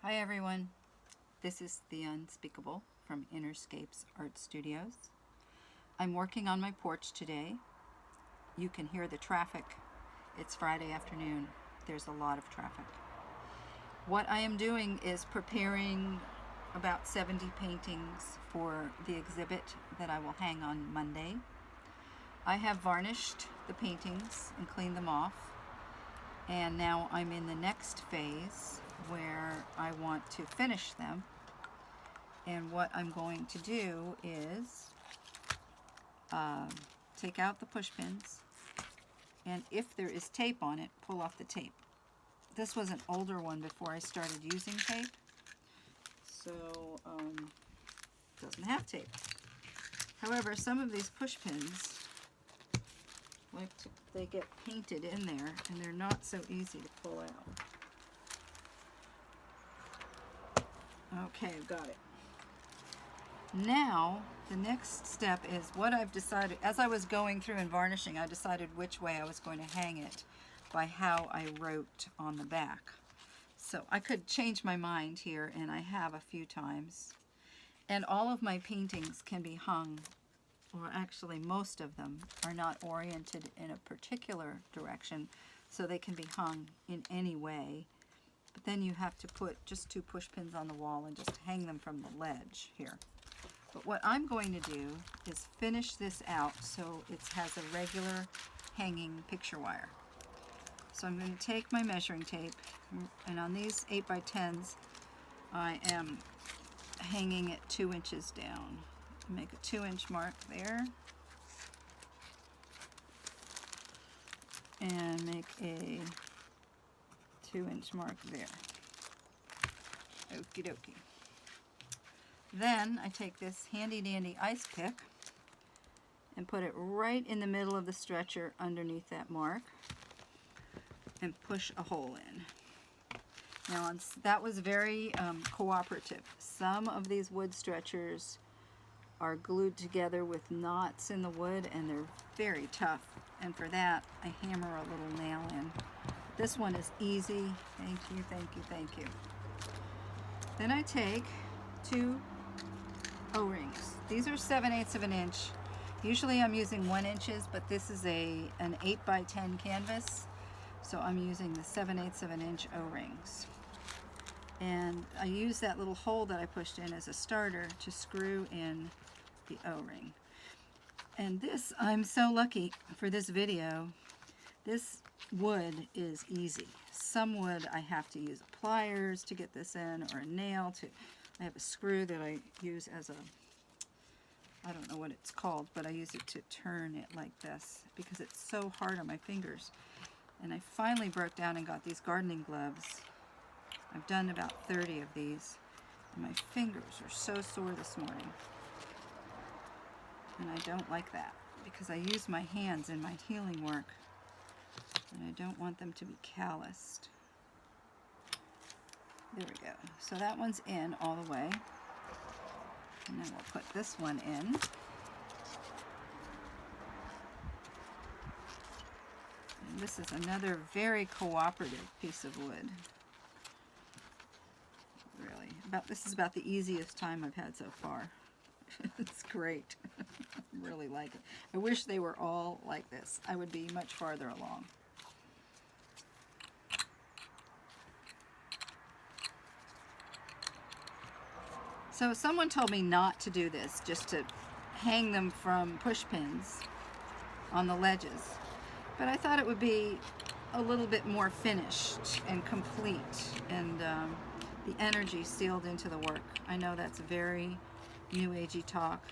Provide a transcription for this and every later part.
Hi everyone, this is The Unspeakable from Innerscapes Art Studios. I'm working on my porch today. You can hear the traffic. It's Friday afternoon. There's a lot of traffic. What I am doing is preparing about 70 paintings for the exhibit that I will hang on Monday. I have varnished the paintings and cleaned them off, and now I'm in the next phase where I want to finish them. And what I'm going to do is take out the push pins, and if there is tape on it, pull off the tape. This was an older one before I started using tape, so it doesn't have tape. However, some of these push pins, they get painted in there, and they're not so easy to pull out. Okay, I've got it. Now, the next step is what I've decided. As I was going through and varnishing, I decided which way I was going to hang it by how I wrote on the back. So I could change my mind here, and I have a few times. And all of my paintings can be hung, or actually most of them are not oriented in a particular direction, so they can be hung in any way. But then you have to put just 2 push pins on the wall and just hang them from the ledge here. But what I'm going to do is finish this out so it has a regular hanging picture wire. So I'm going to take my measuring tape, and on these 8x10s I am hanging it 2 inches down. Make a 2-inch mark there, and make a 2-inch mark there. Okie dokie. Then I take this handy dandy ice pick and put it right in the middle of the stretcher underneath that mark and push a hole in. Now that was very cooperative. Some of these wood stretchers are glued together with knots in the wood, and they're very tough, and for that I hammer a little nail in. This one is easy. Thank you, thank you, thank you. Then I take 2 O-rings. These are 7/8 of an inch. Usually I'm using 1 inches, but this is an 8x10 canvas, so I'm using the 7/8 of an inch O-rings. And I use that little hole that I pushed in as a starter to screw in the O-ring. And this, I'm so lucky for this video. This wood is easy. Some wood I have to use pliers to get this in, or a nail to. I have a screw that I use as a, I don't know what it's called, but I use it to turn it like this because it's so hard on my fingers. And I finally broke down and got these gardening gloves. I've done about 30 of these, and my fingers are so sore this morning. And I don't like that because I use my hands in my healing work, and I don't want them to be calloused. There we go. So that one's in all the way. And then we'll put this one in. And this is another very cooperative piece of wood. Really. This is about the easiest time I've had so far. It's great. I really like it. I wish they were all like this. I would be much farther along. So someone told me not to do this, just to hang them from push pins on the ledges. But I thought it would be a little bit more finished and complete, and the energy sealed into the work. I know that's very new agey talk.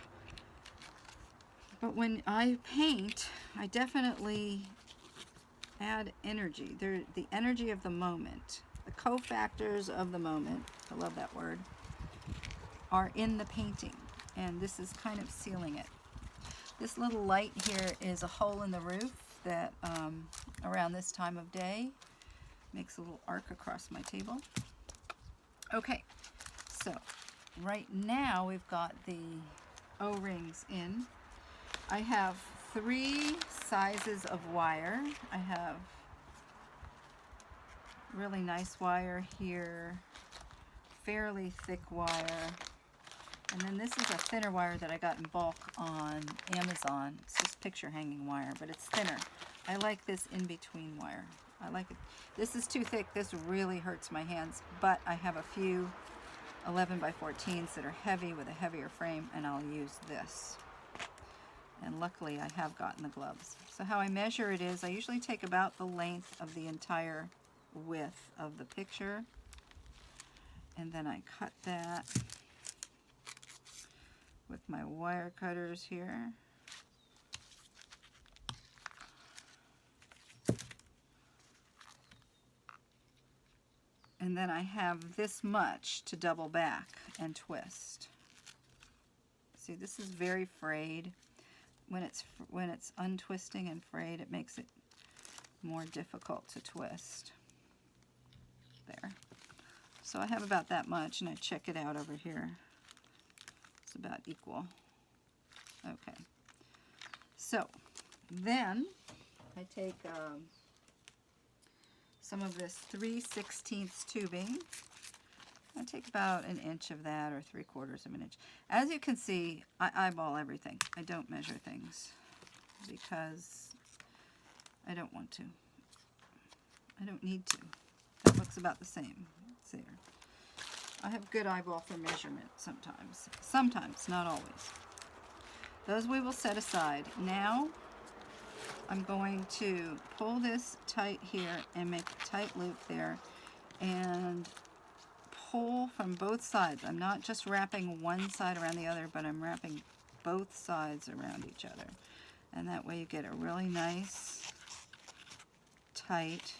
But when I paint, I definitely add energy. They're the energy of the moment. The cofactors of the moment, I love that word, are in the painting, and this is kind of sealing it. This little light here is a hole in the roof that around this time of day makes a little arc across my table. Okay, so right now we've got the O-rings in. I have 3 sizes of wire. I have really nice wire here, fairly thick wire. And then this is a thinner wire that I got in bulk on Amazon. It's just picture hanging wire, but it's thinner. I like this in-between wire. I like it. This is too thick. This really hurts my hands, but I have a few 11 by 14s that are heavy with a heavier frame, and I'll use this. And luckily I have gotten the gloves. So how I measure it is I usually take about the length of the entire width of the picture, and then I cut that with my wire cutters here. And then I have this much to double back and twist. See, this is very frayed. When it's untwisting and frayed, it makes it more difficult to twist. There. So I have about that much, and I check it out over here. It's about equal. Okay. So then I take some of this 3/16 tubing. I take about an inch of that, or 3/4 of an inch. As you can see, I eyeball everything. I don't measure things because I don't want to. I don't need to. That looks about the same. It's there. I have good eyeball for measurement sometimes. Sometimes, not always. Those we will set aside. Now I'm going to pull this tight here and make a tight loop there and pull from both sides. I'm not just wrapping one side around the other, but I'm wrapping both sides around each other. And that way you get a really nice, tight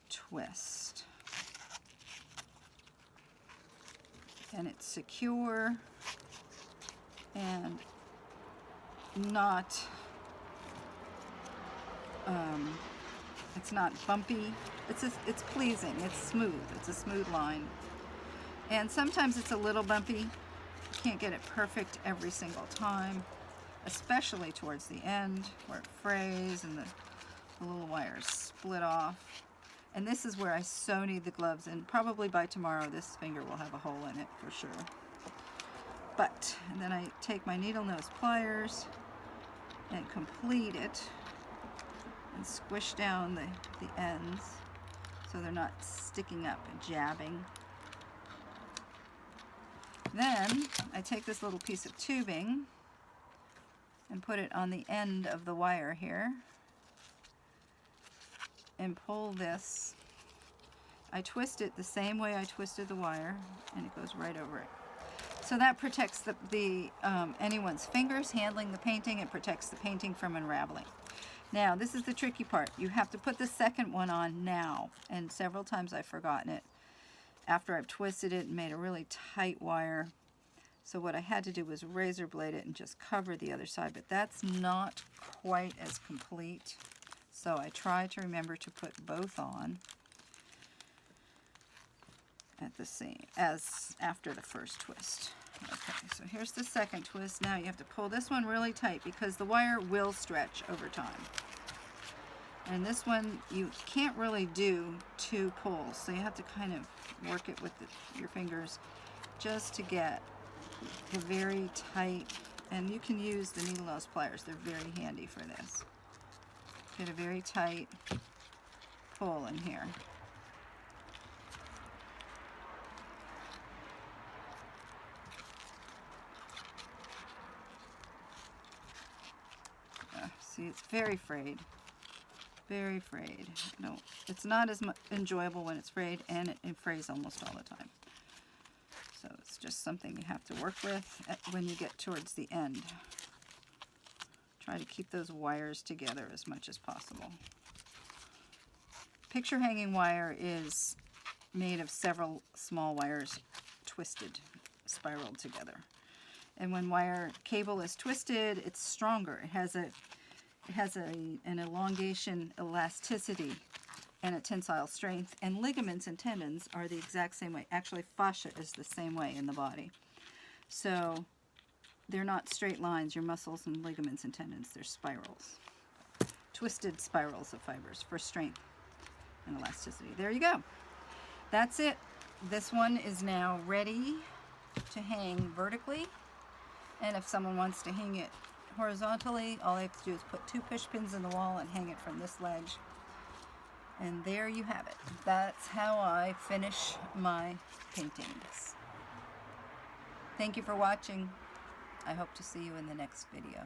twist. And it's secure and not, it's not bumpy. It's pleasing. It's smooth. It's a smooth line. And sometimes it's a little bumpy. You can't get it perfect every single time, especially towards the end where it frays and the little wires split off. And this is where I so need the gloves, and probably by tomorrow this finger will have a hole in it for sure. But, and then I take my needle nose pliers and complete it and squish down the ends so they're not sticking up and jabbing. Then I take this little piece of tubing and put it on the end of the wire here and pull this. I twist it the same way I twisted the wire, and it goes right over it. So that protects anyone's fingers handling the painting. It protects the painting from unraveling. Now, this is the tricky part. You have to put the second one on now, and several times I've forgotten it after I've twisted it and made a really tight wire. So what I had to do was razor blade it and just cover the other side, but that's not quite as complete. So I try to remember to put both on at the same as after the first twist. Okay, so here's the second twist. Now you have to pull this one really tight because the wire will stretch over time. And this one you can't really do 2 pulls, so you have to kind of work it with your fingers just to get the very tight, and you can use the needle nose pliers. They're very handy for this. Get a very tight pull in here. See, it's very frayed. Very frayed. No, it's not as enjoyable when it's frayed, and it frays almost all the time. So it's just something you have to work with when you get towards the end. Try to keep those wires together as much as possible. Picture hanging wire is made of several small wires twisted, spiraled together. And when wire cable is twisted, it's stronger. It has an elongation, elasticity, and a tensile strength. And ligaments and tendons are the exact same way. Actually, fascia is the same way in the body. So they're not straight lines, your muscles and ligaments and tendons. They're spirals. Twisted spirals of fibers for strength and elasticity. There you go. That's it. this one is now ready to hang vertically, and if someone wants to hang it horizontally, all I have to do is put 2 push pins in the wall and hang it from this ledge. And there you have it. That's how I finish my paintings. Thank you for watching. I hope to see you in the next video.